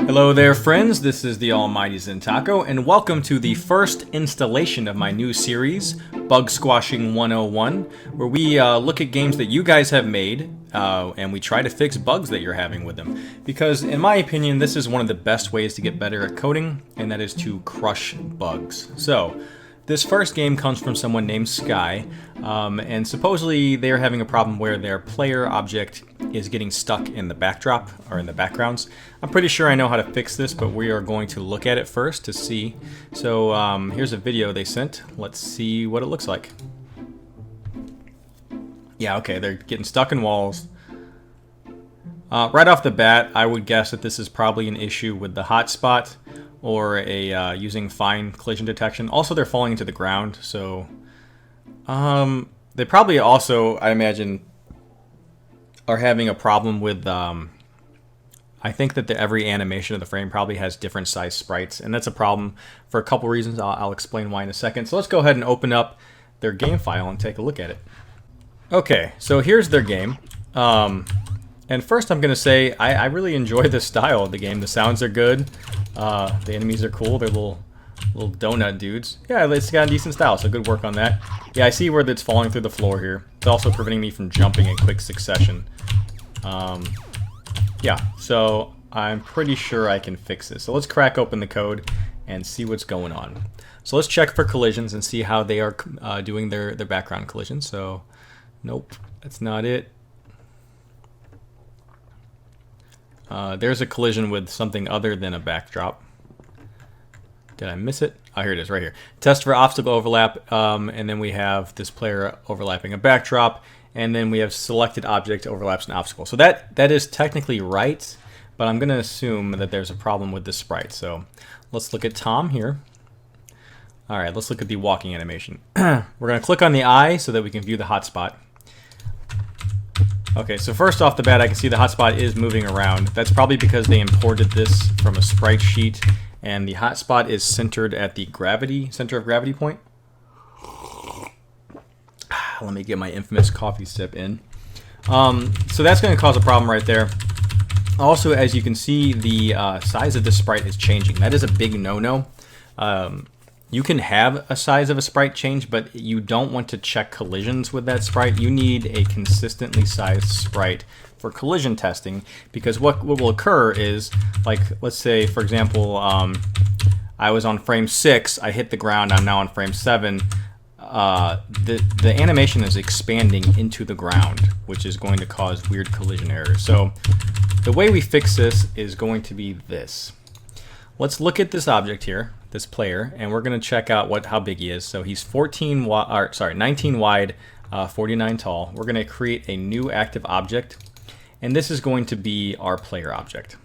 Hello there, friends. This is the almighty Zentaco, and welcome to the first installation of my new series, Bug Squashing 101, where we look at games that you guys have made, and we try to fix bugs that you're having with them. Because, in my opinion, this is one of the best ways to get better at coding, and that is to crush bugs. So, this first game comes from someone named Sky, and supposedly they're having a problem where their player object is getting stuck in the backdrop, or in the backgrounds. I'm pretty sure I know how to fix this, but we are going to look at it first to see. So here's a video they sent. Let's see what it looks like. Yeah, okay, they're getting stuck in walls. Right off the bat, I would guess that this is probably an issue with the hotspot, or a using fine collision detection. Also, they're falling into the ground, so they probably also, I imagine, are having a problem with I think that every animation of the frame probably has different size sprites, and that's a problem for a couple reasons. I'll explain why in a second. So let's go ahead and open up their game file and take a look at it. Okay, so here's their game. And first I'm going to say I really enjoy the style of the game. The sounds are good. The enemies are cool. They're little donut dudes. Yeah, it's got a decent style, so good work on that. Yeah, I see where it's falling through the floor here. It's also preventing me from jumping in quick succession. Yeah, so I'm pretty sure I can fix this. So let's crack open the code and see what's going on. So let's check for collisions and see how they are doing their background collisions. So, nope, that's not it. There's a collision with something other than a backdrop. Did I miss it? Oh, here it is, right here. Test for obstacle overlap, and then we have this player overlapping a backdrop, and then we have selected object overlaps an obstacle. So that is technically right, but I'm going to assume that there's a problem with the sprite. So let's look at Tom here. All right, let's look at the walking animation. We're going to click on the eye so that we can view the hotspot. Okay, so first off the bat, I can see the hotspot is moving around. That's probably because they imported this from a sprite sheet, and the hotspot is centered at the center of gravity point. Let me get my infamous coffee sip in. So that's going to cause a problem right there. Also, as you can see, the size of this sprite is changing. That is a big no-no. You can have a size of a sprite change, but you don't want to check collisions with that sprite. You need a consistently sized sprite for collision testing, because what will occur is, like, let's say, for example, I was on frame 6, I hit the ground, I'm now on frame 7. The animation is expanding into the ground, which is going to cause weird collision errors. So the way we fix this is going to be this. Let's look at this object here, this player, and we're going to check out how big he is. So he's 19 wide, 49 tall. We're going to create a new active object, and this is going to be our player object.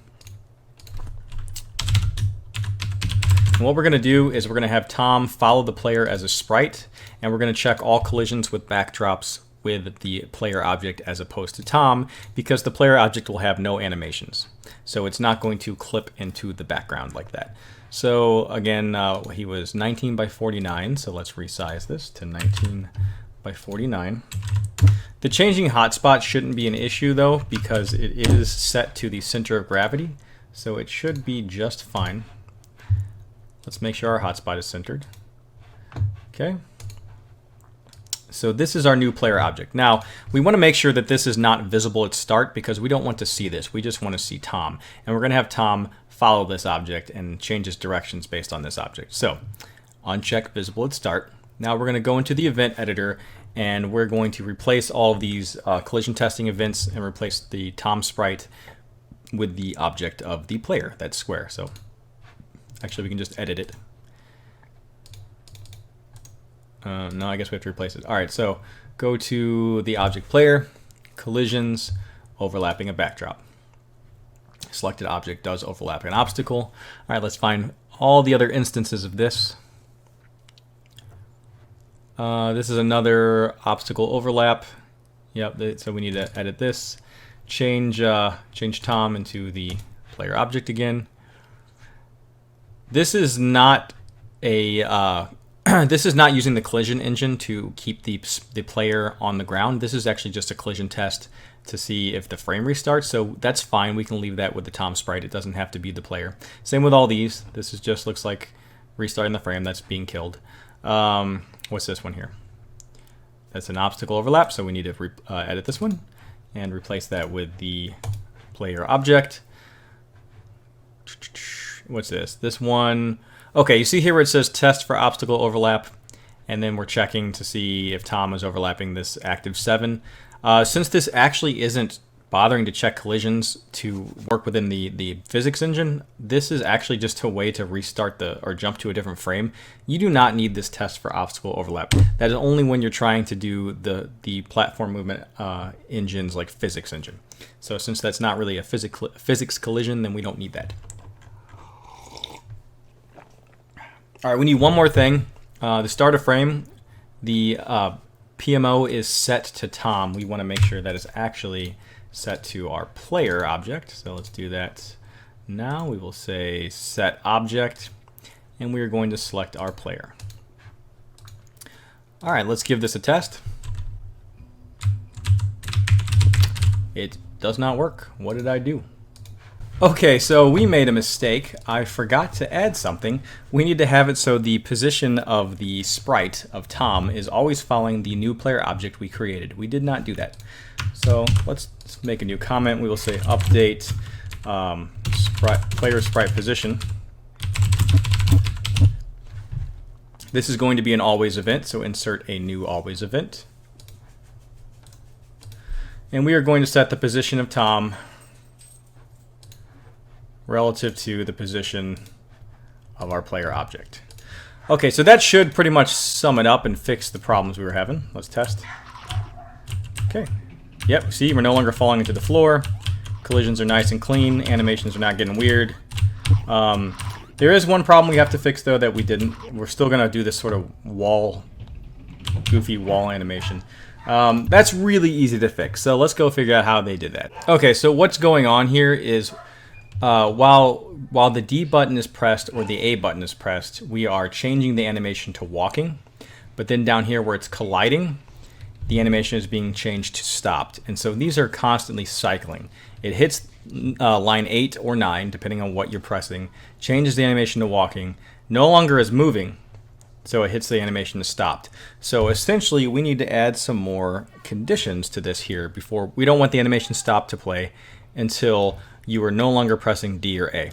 And what we're going to do is we're going to have Tom follow the player as a sprite, and we're going to check all collisions with backdrops with the player object as opposed to Tom, because the player object will have no animations. So it's not going to clip into the background like that. So again, he was 19 by 49, so let's resize this to 19 by 49. The changing hotspot shouldn't be an issue though, because it is set to the center of gravity, so it should be just fine. Let's make sure our hotspot is centered. Okay. So this is our new player object. Now, we want to make sure that this is not visible at start, because we don't want to see this. We just want to see Tom. And we're going to have Tom follow this object and change his directions based on this object. So, uncheck visible at start. Now we're going to go into the event editor, and we're going to replace all of these collision testing events and replace the Tom sprite with the object of the player, that square. So, actually we can just edit it. No, I guess we have to replace it. All right, so go to the object player, collisions, overlapping a backdrop. Selected object does overlap an obstacle. All right, let's find all the other instances of this. This is another obstacle overlap. Yep, so we need to edit this. Change Tom into the player object again. This is not a this is not using the collision engine to keep the player on the ground. This is actually just a collision test to see if the frame restarts. So that's fine. We can leave that with the Tom sprite. It doesn't have to be the player. Same with all these. This is just looks like restarting the frame. That's being killed. What's this one here? That's an obstacle overlap. So we need to edit this one and replace that with the player object. What's this? This one. Okay, you see here where it says test for obstacle overlap. And then we're checking to see if Tom is overlapping this active 7. Since this actually isn't bothering to check collisions to work within the physics engine, this is actually just a way to restart or jump to a different frame. You do not need this test for obstacle overlap. That is only when you're trying to do the platform movement engines like physics engine. So since that's not really a physics collision, then we don't need that. All right, we need one more thing. To start a frame, the PMO is set to Tom. We want to make sure that it's actually set to our player object. So let's do that now. We will say set object, and we are going to select our player. All right, let's give this a test. It does not work. What did I do? Okay, so we made a mistake. I forgot to add something. We need to have it so the position of the sprite of Tom is always following the new player object we created. We did not do that. So let's make a new comment. We will say update player sprite position. This is going to be an always event, so insert a new always event. And we are going to set the position of Tom relative to the position of our player object. Okay, so that should pretty much sum it up and fix the problems we were having. Let's test. Okay. Yep, see, we're no longer falling into the floor. Collisions are nice and clean. Animations are not getting weird. There is one problem we have to fix, though, that we didn't. We're still going to do this sort of goofy wall animation. That's really easy to fix, so let's go figure out how they did that. Okay, so what's going on here is while the D button is pressed or the A button is pressed, we are changing the animation to walking. But then down here where it's colliding, the animation is being changed to stopped. And so these are constantly cycling. It hits line 8 or 9, depending on what you're pressing, changes the animation to walking, no longer is moving, so it hits the animation to stopped. So essentially, we need to add some more conditions to this here before. We don't want the animation stop to play until you are no longer pressing D or A.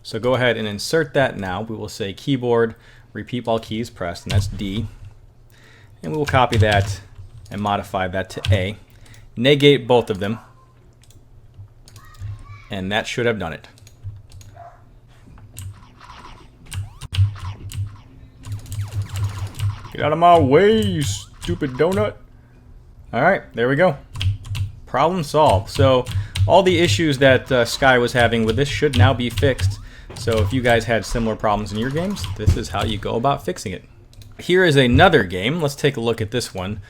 So go ahead and insert that now. We will say keyboard, repeat while keys pressed, and that's D. And we will copy that and modify that to A. Negate both of them. And that should have done it. Get out of my way, you stupid donut. All right, there we go. Problem solved. So all the issues that Sky was having with this should now be fixed. So if you guys had similar problems in your games, this is how you go about fixing it. Here is another game. Let's take a look at this one.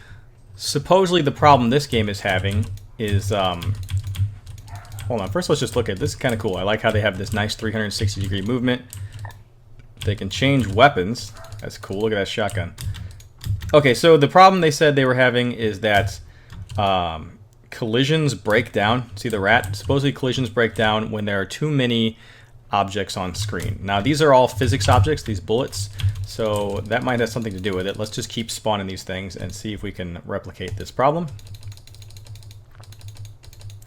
Supposedly the problem this game is having is, hold on, first let's just look at this. Is kind of cool. I like how they have this nice 360-degree movement. They can change weapons. That's cool. Look at that shotgun. Okay, so the problem they said they were having is that collisions break down. See the rat? Supposedly collisions break down when there are too many objects on screen. Now these are all physics objects, these bullets, so that might have something to do with it. Let's just keep spawning these things and see if we can replicate this problem.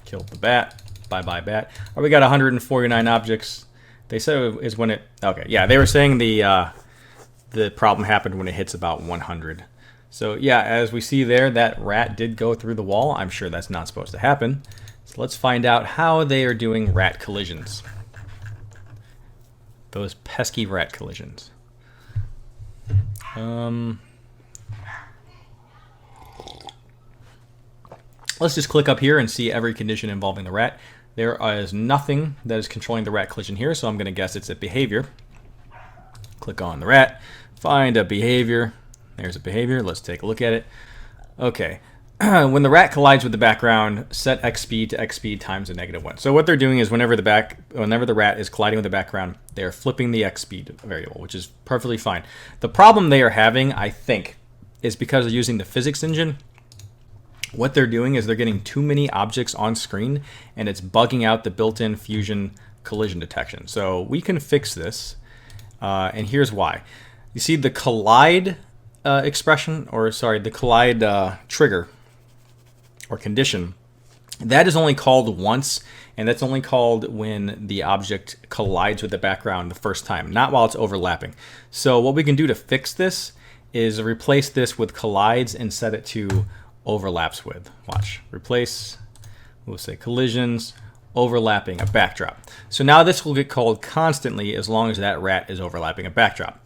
Killed the bat. Bye-bye bat. Oh, we got 149 objects. They said it is when it... Okay, yeah, they were saying the problem happened when it hits about 100. So yeah, as we see there, that rat did go through the wall. I'm sure that's not supposed to happen. So let's find out how they are doing rat collisions. Those pesky rat collisions. Let's just click up here and see every condition involving the rat. There is nothing that is controlling the rat collision here, so I'm going to guess it's a behavior. Click on the rat, find a behavior. There's a behavior. Let's take a look at it. Okay. When the rat collides with the background, set x speed to x speed times a -1. So what they're doing is whenever the rat is colliding with the background, they're flipping the x speed variable, which is perfectly fine. The problem they are having, I think, is because they're using the physics engine. what they're doing is they're getting too many objects on screen, and it's bugging out the built-in Fusion collision detection. So we can fix this, and here's why. You see the collide expression, or sorry, the collide trigger or condition, that is only called once, and that's only called when the object collides with the background the first time, not while it's overlapping. So what we can do to fix this is replace this with collides and set it to overlaps with. Watch. Replace, we'll say collisions, overlapping a backdrop. So now this will get called constantly as long as that rat is overlapping a backdrop.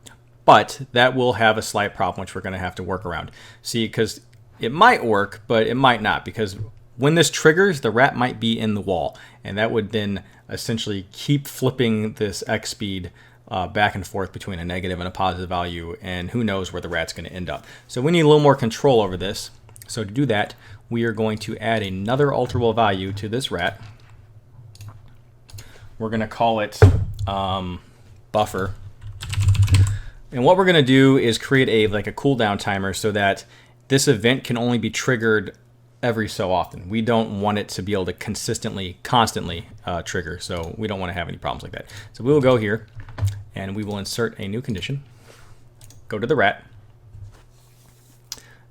But that will have a slight problem, which we're going to have to work around. See, because it might work, but it might not, because when this triggers, the rat might be in the wall, and that would then essentially keep flipping this X speed back and forth between a negative and a positive value, and who knows where the rat's going to end up. So we need a little more control over this. So to do that, we are going to add another alterable value to this rat. We're going to call it buffer. And what we're going to do is create a cooldown timer so that this event can only be triggered every so often. We don't want it to be able to constantly trigger, so we don't want to have any problems like that. So we will go here and we will insert a new condition. Go to the rat,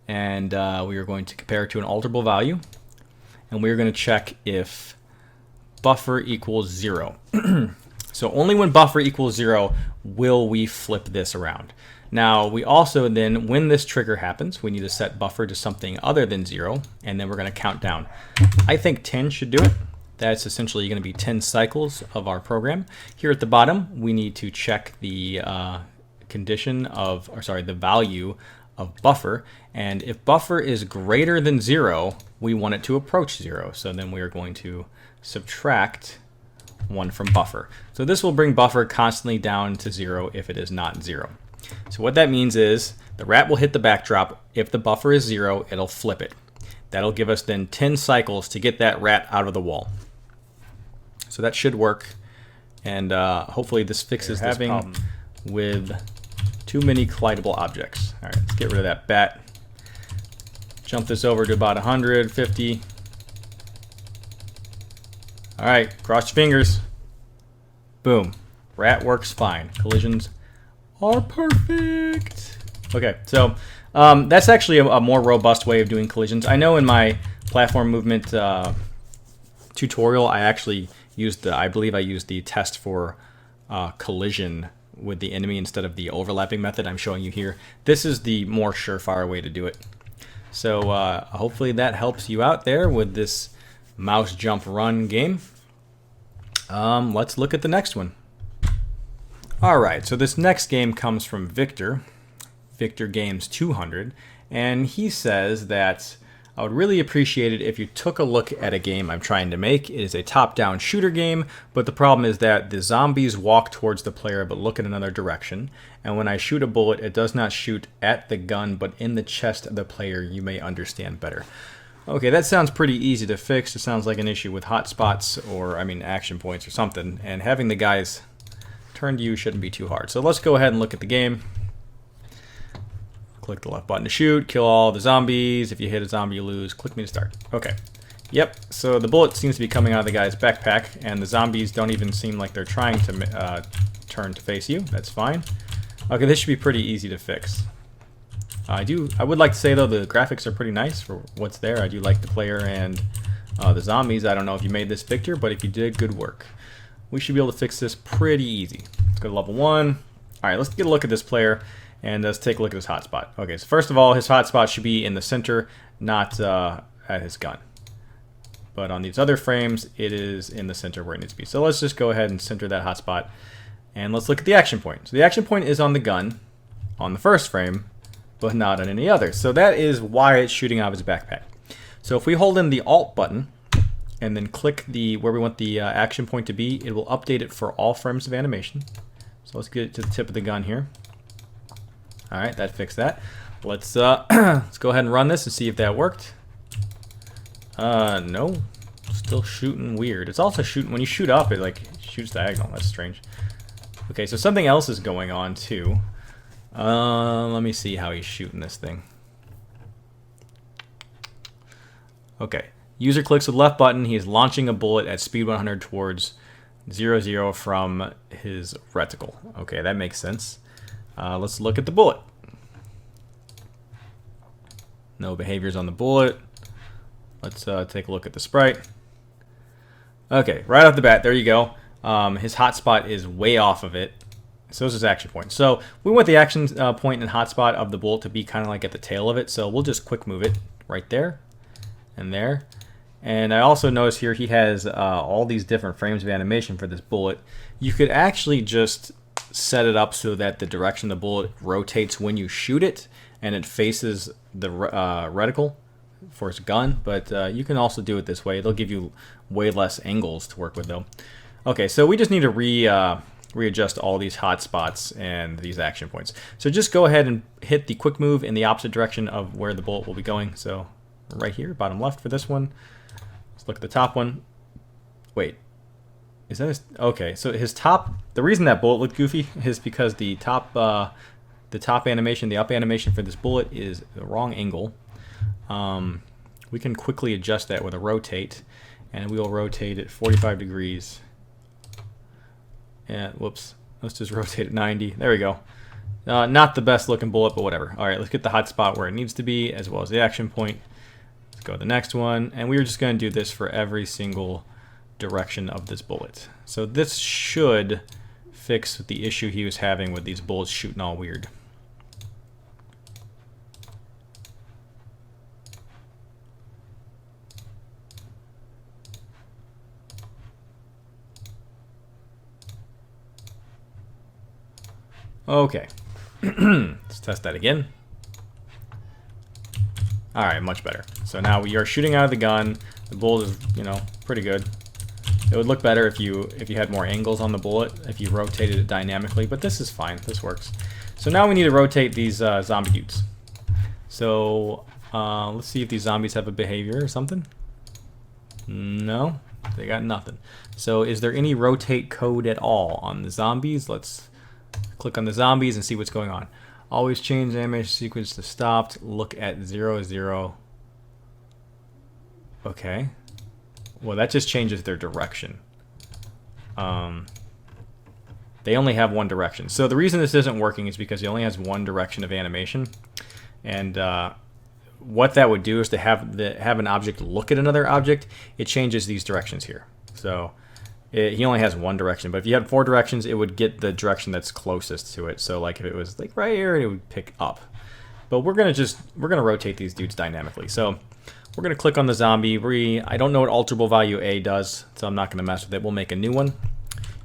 and we are going to compare it to an alterable value, and we are going to check if buffer equals 0. So only when buffer equals 0 will we flip this around. Now we also then, when this trigger happens, we need to set buffer to something other than 0, and then we're going to count down. I think 10 should do it. That's essentially going to be 10 cycles of our program. Here at the bottom, we need to check the the value of buffer, and if buffer is greater than 0, we want it to approach 0. So then we are going to subtract 1 from buffer. So this will bring buffer constantly down to 0 if it is not 0. So what that means is the rat will hit the backdrop. If the buffer is 0, it'll flip it. That'll give us then 10 cycles to get that rat out of the wall. So that should work, and hopefully this fixes this problem with too many collidable objects. All right, let's get rid of that bat. Jump this over to about 150. All right, cross your fingers. Boom. Rat works fine. Collisions are perfect. Okay, so that's actually a more robust way of doing collisions. I know in my platform movement tutorial, I actually used I believe I used the test for collision with the enemy instead of the overlapping method I'm showing you here. This is the more surefire way to do it. So hopefully that helps you out there with this mouse jump run game. Let's look at the next one. Alright, so this next game comes from Victor Games 200, and he says that I would really appreciate it if you took a look at a game I'm trying to make. It is a top-down shooter game, but the problem is that the zombies walk towards the player but look in another direction, and when I shoot a bullet, it does not shoot at the gun but in the chest of the player. You may understand better. Okay, that sounds pretty easy to fix. It sounds like an issue with hotspots, or action points or something, and having the guys turn to you shouldn't be too hard. So let's go ahead and look at the game. Click the left button to shoot, kill all the zombies. If you hit a zombie, you lose. Click me to start. Okay. Yep, so the bullet seems to be coming out of the guy's backpack, and the zombies don't even seem like they're trying to turn to face you. That's fine. Okay, this should be pretty easy to fix. I would like to say, though, the graphics are pretty nice for what's there. I do like the player and the zombies. I don't know if you made this, Victor, but if you did, good work. We should be able to fix this pretty easy. Let's go to level 1. All right, let's get a look at this player, and let's take a look at his hotspot. Okay, so first of all, his hotspot should be in the center, not at his gun. But on these other frames, it is in the center where it needs to be. So let's just go ahead and center that hotspot, and let's look at the action point. So the action point is on the gun, on the first frame, but not on any other. So that is why it's shooting out of his backpack. So if we hold in the Alt button and then click where we want the action point to be, it will update it for all frames of animation. So let's get it to the tip of the gun here. All right, that fixed that. Let's let's go ahead and run this and see if that worked. No, still shooting weird. It's also shooting when you shoot up, it shoots diagonal. That's strange. Okay, so something else is going on too. Let me see how he's shooting this thing. Okay. User clicks with left button. He is launching a bullet at speed 100 towards 0, from his reticle. Okay, that makes sense. Let's look at the bullet. No behaviors on the bullet. Let's take a look at the sprite. Okay, right off the bat, there you go. His hotspot is way off of it. So is his action point. So we want the action point and hotspot of the bullet to be kind of like at the tail of it. So we'll just quick move it right there and there. And I also notice here he has all these different frames of animation for this bullet. You could actually just set it up so that the direction the bullet rotates when you shoot it and it faces the reticle for his gun. But you can also do it this way. It'll give you way less angles to work with though. Okay, so we just need to readjust all these hotspots and these action points. So just go ahead and hit the quick move in the opposite direction of where the bullet will be going. So right here, bottom left for this one. Let's look at the top one. Wait, is that his? Okay, so his top. The reason that bullet looked goofy is because the top animation, the up animation for this bullet is the wrong angle. We can quickly adjust that with a rotate, and we will rotate it 45 degrees. And whoops, let's just rotate it 90. There we go. Not the best looking bullet, but whatever. All right, let's get the hot spot where it needs to be, as well as the action point. Let's go to the next one, and we're just going to do this for every single direction of this bullet. So this should fix the issue he was having with these bullets shooting all weird. Okay, let's test that again. All right, much better. So now we are shooting out of the gun. The bullet is, pretty good. It would look better if you had more angles on the bullet, if you rotated it dynamically, but this is fine. This works. So now we need to rotate these zombie dudes. So let's see if these zombies have a behavior or something. No, they got nothing. So is there any rotate code at all on the zombies? Let's click on the zombies and see what's going on. Always change animation sequence to stopped. Look at 0, Okay. Well, that just changes their direction. They only have one direction. So the reason this isn't working is because he only has one direction of animation. And what that would do is to have an object look at another object. It changes these directions here. So he only has one direction, but if you had 4 directions, it would get the direction that's closest to it. So like if it was like right here, it would pick up. But we're gonna rotate these dudes dynamically. So we're gonna click on the zombie. I don't know what alterable value A does, so I'm not gonna mess with it. We'll make a new one.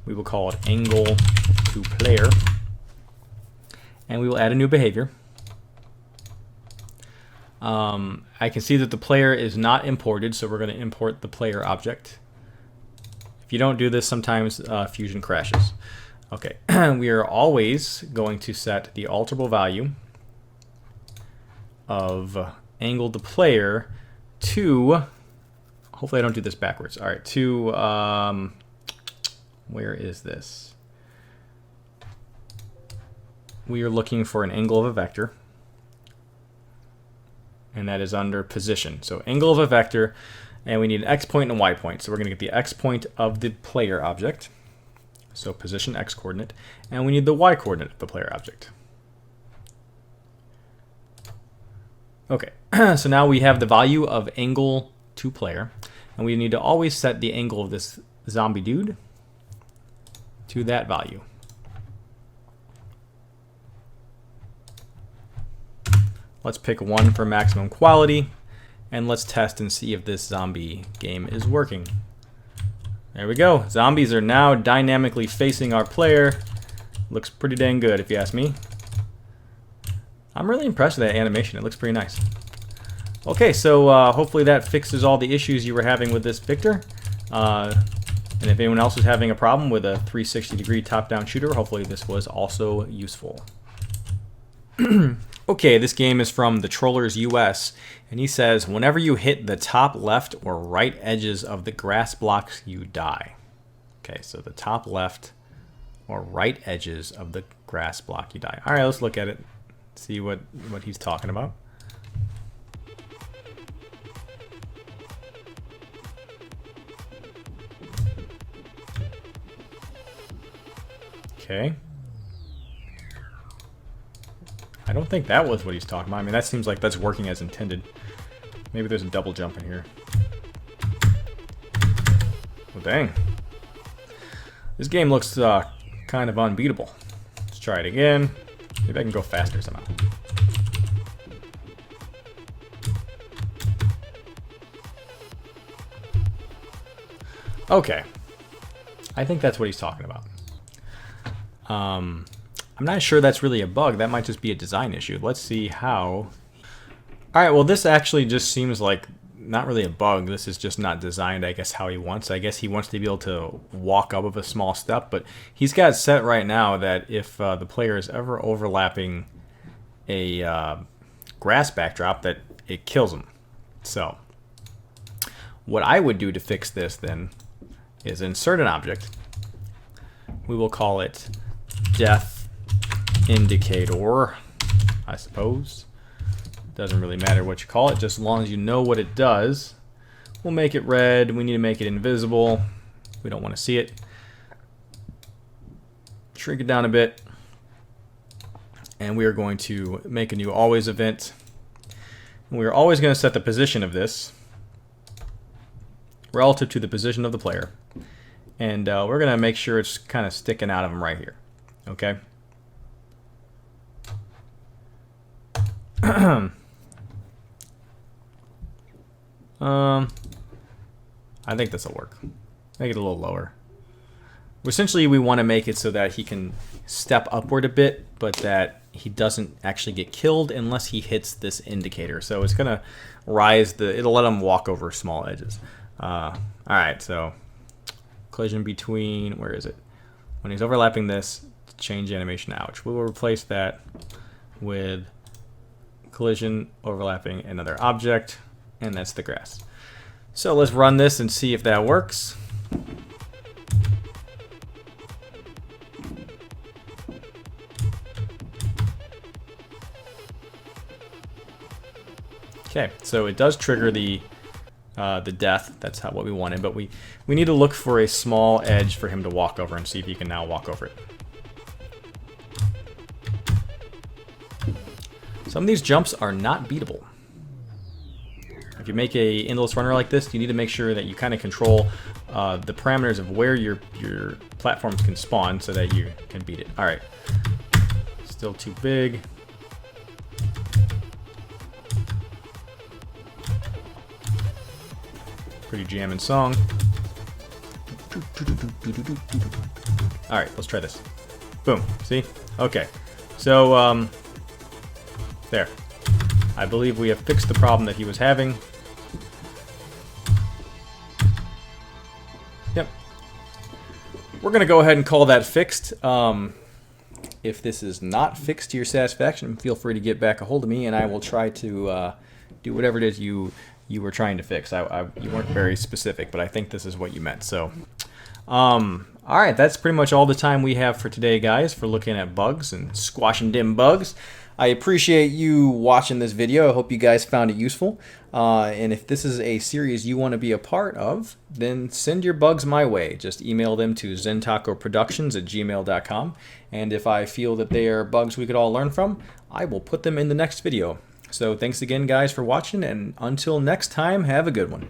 We will call it angle to player, and we will add a new behavior. I can see that the player is not imported, so we're gonna import the player object. If you don't do this, sometimes Fusion crashes. Okay, we are always going to set the alterable value of angle to player to, hopefully I don't do this backwards. All right, to, where is this? We are looking for an angle of a vector, and that is under position. So angle of a vector. And we need an X point and a Y point. So we're going to get the X point of the player object. So position X coordinate. And we need the Y coordinate of the player object. Okay, so now we have the value of angle to player. And we need to always set the angle of this zombie dude to that value. Let's pick 1 for maximum quality. And let's test and see if this zombie game is working. There we go. Zombies are now dynamically facing our player. Looks pretty dang good if you ask me. I'm really impressed with that animation. It looks pretty nice. Okay, so hopefully that fixes all the issues you were having with this Victor. And if anyone else is having a problem with a 360-degree top-down shooter, hopefully this was also useful. Okay, this game is from the Trollers US, and he says, whenever you hit the top left or right edges of the grass blocks, you die. Okay, so the top left or right edges of the grass block, you die. All right, let's look at it, see what he's talking about. Okay. I don't think that was what he's talking about. I mean, that seems like that's working as intended. Maybe there's a double jump in here. Well, dang. This game looks kind of unbeatable. Let's try it again. Maybe I can go faster somehow. Okay. I think that's what he's talking about. I'm not sure that's really a bug. That might just be a design issue. Let's see how... Alright, well this actually just seems like not really a bug. This is just not designed, I guess, how he wants. I guess he wants to be able to walk up of a small step, but he's got set right now that if the player is ever overlapping a grass backdrop, that it kills him. So, what I would do to fix this then is insert an object. We will call it death indicator, I suppose. Doesn't really matter what you call it, just as long as you know what it does. We'll make it red. We need to make it invisible. We don't want to see it. Shrink it down a bit. And we are going to make a new always event. And we are always going to set the position of this relative to the position of the player. And we're going to make sure it's kind of sticking out of him right here. Okay? I think this will work. Make it a little lower. Essentially, we want to make it so that he can step upward a bit, but that he doesn't actually get killed unless he hits this indicator. So it's going to rise it'll let him walk over small edges. Alright, so collision between, where is it? When he's overlapping this, change animation ouch. We will replace that with collision overlapping another object, and that's the grass. So let's run this and see if that works. Okay, so it does trigger the death. That's what we wanted, but we need to look for a small edge for him to walk over and see if he can now walk over it. Some of these jumps are not beatable. If you make a endless runner like this, you need to make sure that you kind of control the parameters of where your platforms can spawn so that you can beat it. Alright. Still too big. Pretty jamming song. Alright, let's try this. Boom. See? Okay. So, there. I believe we have fixed the problem that he was having. Yep. We're going to go ahead and call that fixed. If this is not fixed to your satisfaction, feel free to get back a hold of me, and I will try to do whatever it is you were trying to fix. You weren't very specific, but I think this is what you meant. So, all right, that's pretty much all the time we have for today, guys, for looking at bugs and squashing dim bugs. I appreciate you watching this video. I hope you guys found it useful. And if this is a series you want to be a part of, then send your bugs my way. Just email them to zentacoproductions@gmail.com. And if I feel that they are bugs we could all learn from, I will put them in the next video. So thanks again, guys, for watching. And until next time, have a good one.